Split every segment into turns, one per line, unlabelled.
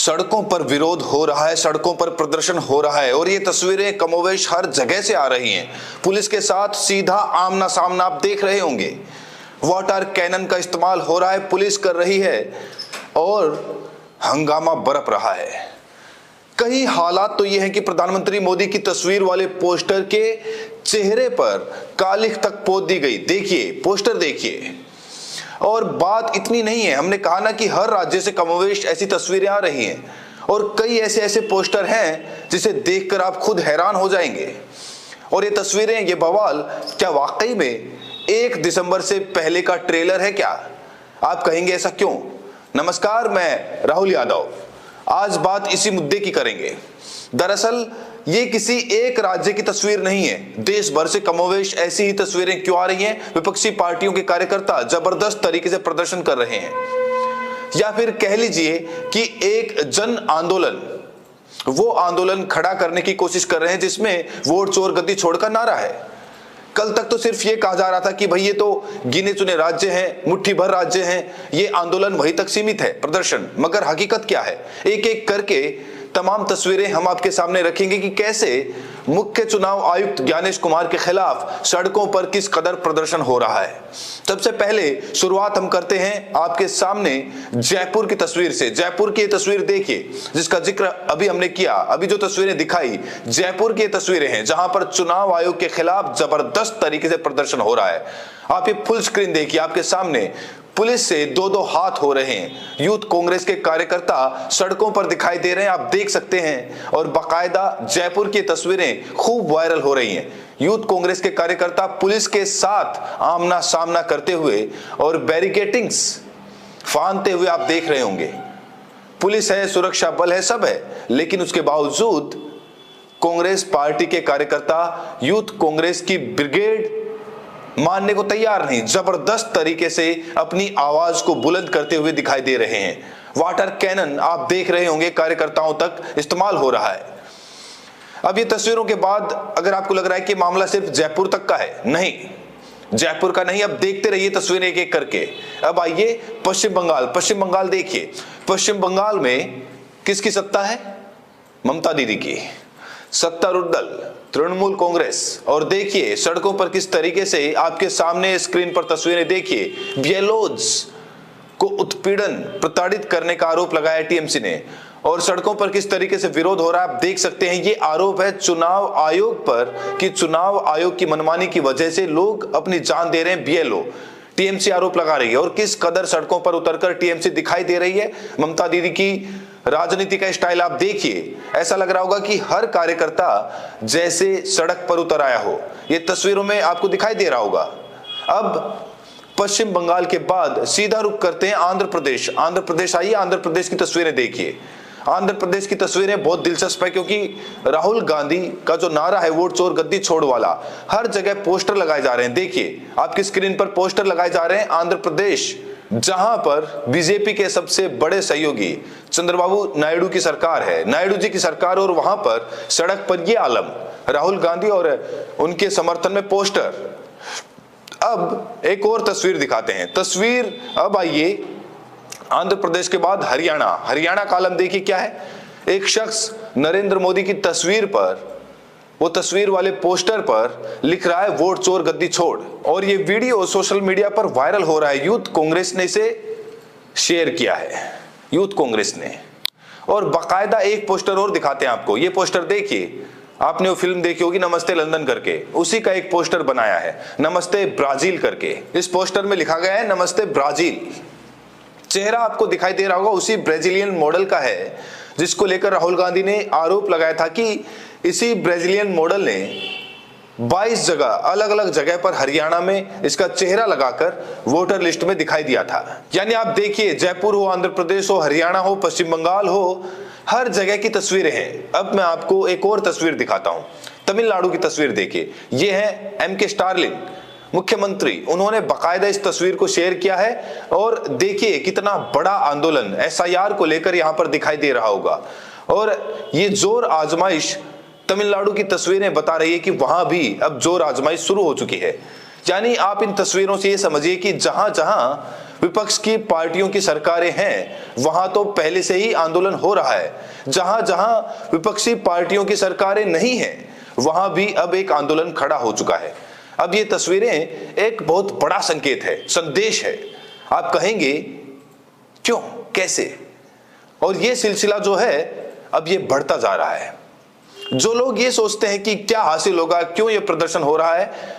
सड़कों पर विरोध हो रहा है, सड़कों पर प्रदर्शन हो रहा है और ये तस्वीरें कमोवेश हर जगह से आ रही हैं। पुलिस के साथ सीधा आमना सामना आप देख रहे होंगे। वाटर कैनन का इस्तेमाल हो रहा है, पुलिस कर रही है और हंगामा बरप रहा है। कई हालात तो ये है कि प्रधानमंत्री मोदी की तस्वीर वाले पोस्टर के चेहरे पर कालिख तक पोत दी गई। देखिए पोस्टर देखिए। और बात इतनी नहीं है, हमने कहा ना कि हर राज्य से कमोवेश ऐसी तस्वीरें आ रही हैं और कई ऐसे ऐसे पोस्टर हैं जिसे देखकर आप खुद हैरान हो जाएंगे। और ये तस्वीरें, ये बवाल क्या वाकई में 1 दिसंबर से पहले का ट्रेलर है क्या? आप कहेंगे ऐसा क्यों? नमस्कार, मैं राहुल यादव। आज बात इसी मुद्दे की करेंगे। दरअसल ये किसी एक राज्य की तस्वीर नहीं है, देश भर से कमोवेश ऐसी ही तस्वीरें क्यों आ रही हैं? विपक्षी पार्टियों के कार्यकर्ता जबरदस्त तरीके से प्रदर्शन कर रहे हैं, या फिर कह लीजिए कि एक जन आंदोलन, वो आंदोलन खड़ा करने की कोशिश कर रहे हैं जिसमें वोट चोर गद्दी छोड़ का नारा है। कल तक तो सिर्फ ये कहा जा रहा था कि भाई ये तो गिने चुने राज्य हैं, मुट्ठी भर राज्य हैं, ये आंदोलन वहीं तक सीमित है प्रदर्शन। मगर हकीकत क्या है? एक एक करके तमाम तस्वीरें हम आपके सामने रखेंगे कि कैसे मुख्य चुनाव आयुक्त ज्ञानेश कुमार के खिलाफ सड़कों पर किस कदर प्रदर्शन हो रहा है। सबसे पहले शुरुआत हम करते हैं आपके सामने जयपुर की तस्वीर से। जयपुर की तस्वीर देखिए जिसका जिक्र अभी हमने किया। अभी जो तस्वीरें दिखाई जयपुर की तस्वीरें हैं जहां पर चुनाव आयोग के खिलाफ जबरदस्त तरीके से प्रदर्शन हो रहा है। आप ये फुल स्क्रीन देखिए, आपके सामने पुलिस से दो हाथ हो रहे हैं। यूथ कांग्रेस के कार्यकर्ता सड़कों पर दिखाई दे रहे हैं, आप देख सकते हैं। और बाकायदा जयपुर की तस्वीरें खूब वायरल हो रही हैं। यूथ कांग्रेस के कार्यकर्ता पुलिस के साथ आमना सामना करते हुए और बैरिकेटिंग्स फांदते हुए आप देख रहे होंगे। पुलिस है, सुरक्षा बल है, सब है, लेकिन उसके बावजूद कांग्रेस पार्टी के कार्यकर्ता यूथ कांग्रेस की ब्रिगेड मानने को तैयार नहीं, जबरदस्त तरीके से अपनी आवाज को बुलंद करते हुए दिखाई दे रहे हैं। वाटर कैनन आप देख रहे होंगे कार्यकर्ताओं तक इस्तेमाल हो रहा है। अब ये तस्वीरों के बाद अगर आपको लग रहा है कि मामला सिर्फ जयपुर तक का है, नहीं, जयपुर का नहीं। अब देखते रहिए तस्वीरें एक एक करके। अब आइए पश्चिम बंगाल। पश्चिम बंगाल देखिए, पश्चिम बंगाल में किसकी सत्ता है? ममता दीदी की। सत्तारूढ़ दल तृणमूल कांग्रेस। और देखिए सड़कों पर किस तरीके से आपके सामने स्क्रीन पर तस्वीरें देखिए। बीएलओज को उत्पीड़न, प्रताड़ित करने का आरोप लगाया टीएमसी ने और सड़कों पर किस तरीके से विरोध हो रहा है आप देख सकते हैं। ये आरोप है चुनाव आयोग पर कि चुनाव आयोग की मनमानी की वजह से लोग अपनी जान दे रहे हैं। बीएलओ, टीएमसी आरोप लगा रही है और किस कदर सड़कों पर उतरकर टीएमसी दिखाई दे रही है। ममता दीदी की राजनीति का स्टाइल आप देखिए, ऐसा लग रहा होगा कि हर कार्यकर्ता जैसे सड़क पर उतर आया हो। ये तस्वीरों में आपको दिखाई दे रहा होगा। अब पश्चिम बंगाल के बाद सीधा रुख करते हैं आंध्र प्रदेश। आंध्र प्रदेश आइए, आंध्र प्रदेश की तस्वीरें देखिए। आंध्र प्रदेश की तस्वीरें बहुत दिलचस्प है क्योंकि राहुल गांधी का जो नारा है वोट चोर गद्दी छोड़ वाला, हर जगह पोस्टर लगाए जा रहे हैं। देखिए आपकी स्क्रीन पर पोस्टर लगाए जा रहे हैं। आंध्र प्रदेश जहां पर बीजेपी के सबसे बड़े सहयोगी चंद्रबाबू नायडू की सरकार है, नायडू जी की सरकार, और वहां पर सड़क पर ये आलम राहुल गांधी और उनके समर्थन में पोस्टर। अब एक और तस्वीर दिखाते हैं। तस्वीर अब आइए आंध्र प्रदेश के बाद हरियाणा। हरियाणा का आलम देखिए क्या है। एक शख्स नरेंद्र मोदी की तस्वीर पर, वो तस्वीर वाले पोस्टर पर लिख रहा है वोट चोर गद्दी छोड़, और ये वीडियो सोशल मीडिया पर वायरल हो रहा है। यूथ कांग्रेस ने इसे शेयर किया है, यूथ कांग्रेस ने। और बाकायदा एक पोस्टर और दिखाते हैं आपको। ये पोस्टर देखिए, आपने वो फिल्म देखी होगी नमस्ते लंदन करके, उसी का एक पोस्टर बनाया है नमस्ते ब्राजील करके। इस पोस्टर में लिखा गया है नमस्ते ब्राजील। चेहरा आपको दिखाई दे रहा होगा उसी ब्राजीलियन मॉडल का है जिसको लेकर राहुल गांधी ने आरोप लगाया था कि इसी ब्राजीलियन मॉडल ने 22 जगह, अलग अलग जगह पर हरियाणा में इसका चेहरा लगाकर वोटर लिस्ट में दिखाई दिया था। यानी आप देखिए, जयपुर हो, आंध्र प्रदेश हो, हरियाणा हो, पश्चिम बंगाल हो, हर जगह की तस्वीरें हैं। अब मैं आपको एक और तस्वीर दिखाता हूं। तमिलनाडु की तस्वीर देखिए। ये है एमके स्टालिन, मुख्यमंत्री। उन्होंने बाकायदा इस तस्वीर को शेयर किया है और देखिए कितना बड़ा आंदोलन एसआईआर को लेकर यहां पर दिखाई दे रहा होगा। और ये जोर आजमाइश तमिलनाडु की तस्वीरें बता रही है कि वहां भी अब जोर आजमाइश शुरू हो चुकी है। यानी आप इन तस्वीरों से ये समझिए कि जहां जहां विपक्ष की पार्टियों की सरकारें हैं वहां तो पहले से ही आंदोलन हो रहा है। जहां जहां विपक्षी पार्टियों की सरकारें नहीं हैं वहां भी अब एक आंदोलन खड़ा हो चुका है। अब ये तस्वीरें एक बहुत बड़ा संकेत है, संदेश है। आप कहेंगे क्यों, कैसे? और ये सिलसिला जो है अब ये बढ़ता जा रहा है। जो लोग ये सोचते हैं कि क्या हासिल होगा, क्यों ये प्रदर्शन हो रहा है,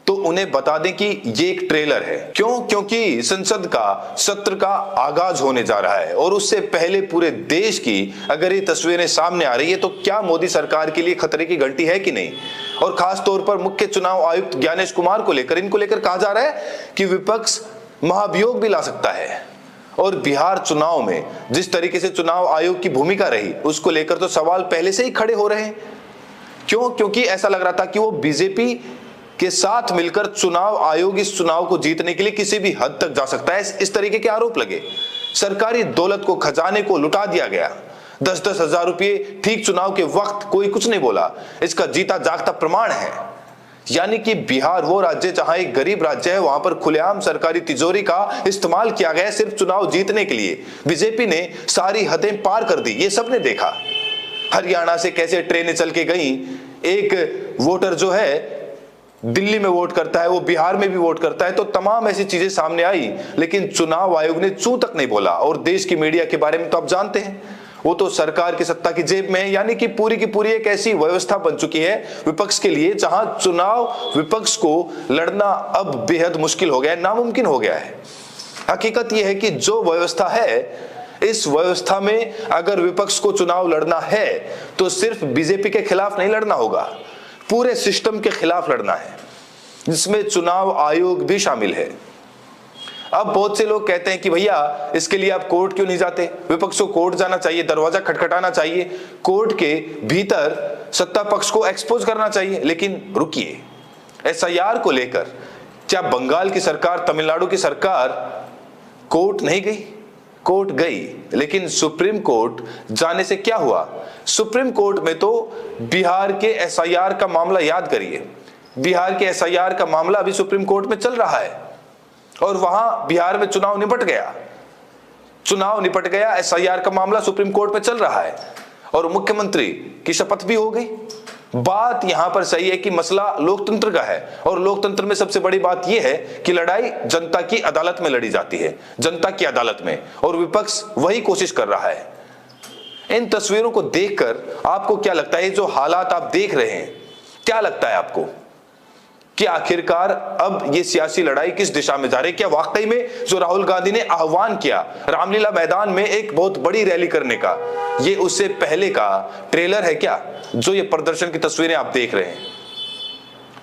तो उन्हें बता दें कि ये एक ट्रेलर है। क्यों? क्योंकि संसद का सत्र का आगाज होने जा रहा है और उससे पहले पूरे देश की अगर ये तस्वीरें सामने आ रही है तो क्या मोदी सरकार के लिए खतरे की घंटी है कि नहीं? और खास तौर पर मुख्य चुनाव आयुक्त ज्ञानेश कुमार को लेकर, इनको लेकर कहा जा रहा है कि विपक्ष महाभियोग भी ला सकता है। और बिहार चुनाव में जिस तरीके से चुनाव आयोग की भूमिका रही उसको लेकर तो सवाल पहले से ही खड़े हो रहे हैं। क्यों? क्योंकि ऐसा लग रहा था कि वो बीजेपी के साथ मिलकर चुनाव आयोग इस चुनाव को जीतने के लिए किसी भी हद तक जा सकता है, इस तरीके के आरोप लगे। सरकारी दौलत को, खजाने को लुटा दिया गया। 10-10 हजार रुपये ठीक चुनाव के वक्त कोई कुछ नहीं बोला, इसका जीता जागता प्रमाण है। यानी कि बिहार वो राज्य जहां एक गरीब राज्य है वहां पर खुलेआम सरकारी तिजोरी का इस्तेमाल किया गया सिर्फ चुनाव जीतने के लिए। बीजेपी ने सारी हदें पार कर दी, ये सबने देखा। हरियाणा से कैसे ट्रेनें चल के गई, एक वोटर जो है दिल्ली में वोट करता है वो बिहार में भी वोट करता है, तो तमाम ऐसी चीजें सामने आई, लेकिन चुनाव आयोग ने चू तक नहीं बोला। और देश की मीडिया के बारे में तो आप जानते हैं, वो तो सरकार की सत्ता की जेब में है। यानी कि पूरी की पूरी एक ऐसी व्यवस्था बन चुकी है विपक्ष के लिए जहां चुनाव विपक्ष को लड़ना अब बेहद मुश्किल हो गया है, नामुमकिन हो गया है। हकीकत यह है कि जो व्यवस्था है, इस व्यवस्था में अगर विपक्ष को चुनाव लड़ना है तो सिर्फ बीजेपी के खिलाफ नहीं लड़ना होगा, पूरे सिस्टम के खिलाफ लड़ना है, जिसमें चुनाव आयोग भी शामिल है। अब बहुत से लोग कहते हैं कि भैया इसके लिए आप कोर्ट क्यों नहीं जाते? विपक्ष को कोर्ट जाना चाहिए, दरवाजा खटखटाना चाहिए, कोर्ट के भीतर सत्ता पक्ष को एक्सपोज करना चाहिए। लेकिन रुकिए, एसआईआर को लेकर क्या बंगाल की सरकार, तमिलनाडु की सरकार कोर्ट नहीं गई? कोर्ट गई, लेकिन सुप्रीम कोर्ट जाने से क्या हुआ? सुप्रीम कोर्ट में तो बिहार के एसआईआर का मामला याद करिए, बिहार के एसआईआर का मामला अभी सुप्रीम कोर्ट में चल रहा है और वहां बिहार में चुनाव निपट गया, एसआईआर का मामला सुप्रीम कोर्ट में चल रहा है और मुख्यमंत्री की शपथ भी हो गई। बात यहां पर सही है कि मसला लोकतंत्र का है और लोकतंत्र में सबसे बड़ी बात यह है कि लड़ाई जनता की अदालत में लड़ी जाती है, जनता की अदालत में, और विपक्ष वही कोशिश कर रहा है। इन तस्वीरों को देखकर आपको क्या लगता है? जो हालात आप देख रहे हैं, क्या लगता है आपको कि आखिरकार अब ये सियासी लड़ाई किस दिशा में जा रही है? क्या वाकई में जो राहुल गांधी ने आह्वान किया रामलीला मैदान में एक बहुत बड़ी रैली करने का, ये उससे पहले का ट्रेलर है क्या, जो ये प्रदर्शन की तस्वीरें आप देख रहे हैं?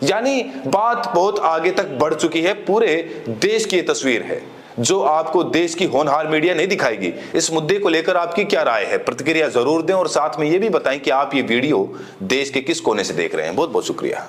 यानी बात बहुत आगे तक बढ़ चुकी है, पूरे देश की ये तस्वीर है जो आपको देश की होनहार मीडिया नहीं दिखाएगी। इस मुद्दे को लेकर आपकी क्या राय है? प्रतिक्रिया जरूर दें और साथ में ये भी बताएं कि आप ये वीडियो देश के किस कोने से देख रहे हैं। बहुत बहुत शुक्रिया।